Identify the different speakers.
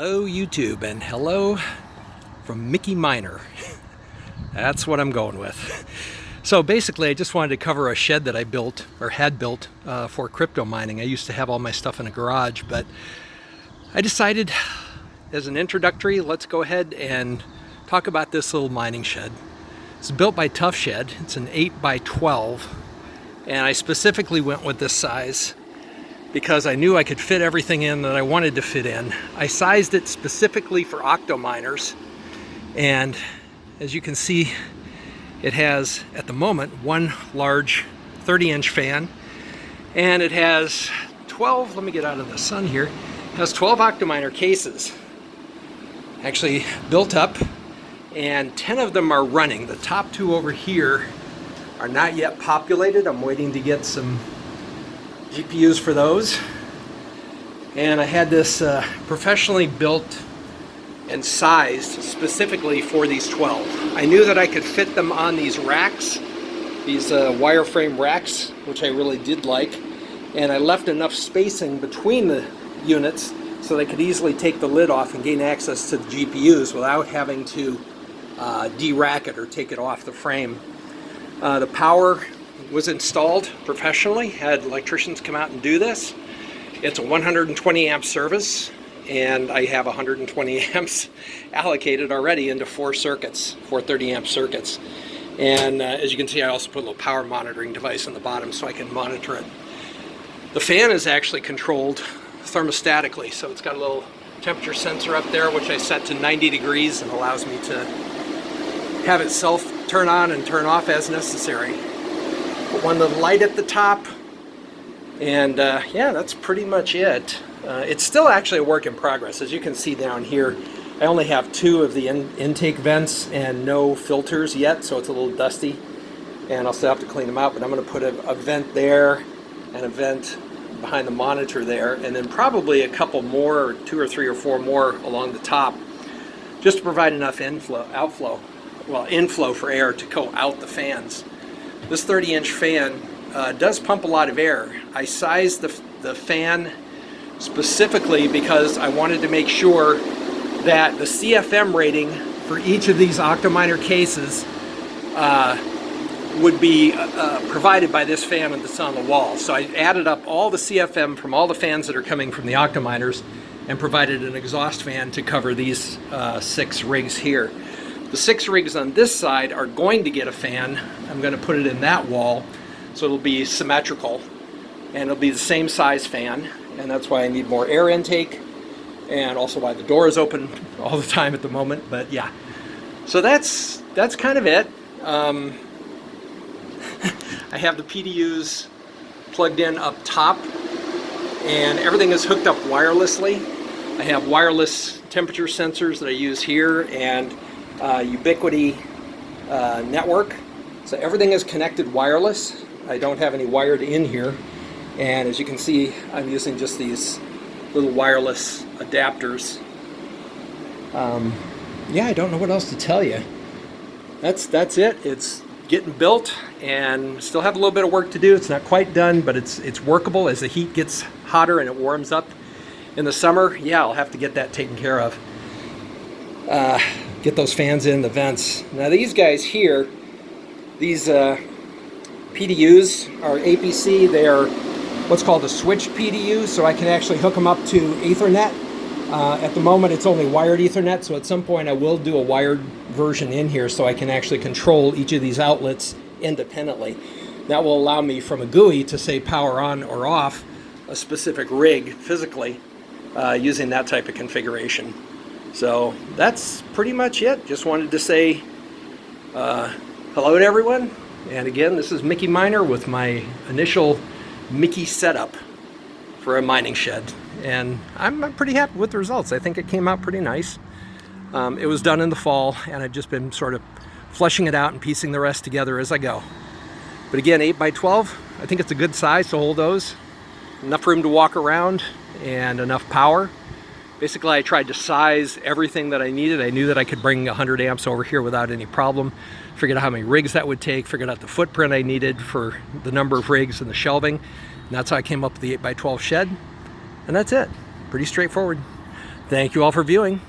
Speaker 1: Hello YouTube, and hello from Mickey Miner. That's what I'm going with. So basically I just wanted to cover a shed that I built, or had built, for crypto mining. I used to have all my stuff in a garage, but I decided as an introductory, let's go ahead and talk about this little mining shed. It's built by Tough Shed. It's an 8x12, and I specifically went with this size because I knew I could fit everything in that I wanted to fit in. I sized it specifically for octo miners, and as you can see, it has at the moment one large 30-inch fan, and it has 12, let me get out of the sun here, it has 12 Octominer cases actually built up, and 10 of them are running. The top two over here are not yet populated. I'm waiting to get some GPUs for those. And I had this professionally built and sized specifically for these 12. I knew that I could fit them on these racks, these wireframe racks, which I really did like, and I left enough spacing between the units so they could easily take the lid off and gain access to the GPUs without having to de-rack it or take it off the frame. The power was installed professionally, had electricians come out and do this. It's a 120 amp service, and I have 120 amps allocated already into four 30 amp circuits. And as you can see, I also put a little power monitoring device on the bottom so I can monitor it. The fan is actually controlled thermostatically, so it's got a little temperature sensor up there which I set to 90 degrees and allows me to have it self turn on and turn off as necessary. Put one little light at the top, and yeah, that's pretty much it. It's still actually a work in progress. As you can see down here, I only have two of the intake vents and no filters yet, so it's a little dusty, and I'll still have to clean them out, but I'm going to put a vent there and a vent behind the monitor there, and then probably a couple more, or two or three or four more along the top, just to provide enough inflow for air to go out the fans. This 30-inch fan does pump a lot of air. I sized the fan specifically because I wanted to make sure that the CFM rating for each of these Octominer cases would be provided by this fan that's on the wall. So I added up all the CFM from all the fans that are coming from the Octominers and provided an exhaust fan to cover these 6 rigs here. The 6 rigs on this side are going to get a fan. I'm going to put it in that wall so it'll be symmetrical, and it'll be the same size fan, and that's why I need more air intake, and also why the door is open all the time at the moment. But yeah, so that's kind of it. I have the PDUs plugged in up top, and everything is hooked up wirelessly. I have wireless temperature sensors that I use here, and Ubiquiti network. So everything is connected wireless. I don't have any wired in here. And as you can see, I'm using just these little wireless adapters. Yeah, I don't know what else to tell you. That's it. It's getting built, and still have a little bit of work to do. It's not quite done, but it's workable. As the heat gets hotter and it warms up in the summer, yeah, I'll have to get that taken care of. Get those fans in, the vents. Now these guys here, these PDUs are APC. They are what's called a switch PDU, so I can actually hook them up to Ethernet. At the moment it's only wired Ethernet, so at some point I will do a wired version in here so I can actually control each of these outlets independently. That will allow me from a GUI to say power on or off a specific rig physically using that type of configuration. So that's pretty much it. Just wanted to say hello to everyone. And again, this is Mickey Miner with my initial Mickey setup for a mining shed. And I'm pretty happy with the results. I think it came out pretty nice. It was done in the fall, and I've just been sort of fleshing it out and piecing the rest together as I go. But again, 8x12, I think it's a good size to hold those. Enough room to walk around and enough power. Basically, I tried to size everything that I needed. I knew that I could bring 100 amps over here without any problem. Figured out how many rigs that would take, figured out the footprint I needed for the number of rigs and the shelving. And that's how I came up with the 8x12 shed. And that's it. Pretty straightforward. Thank you all for viewing.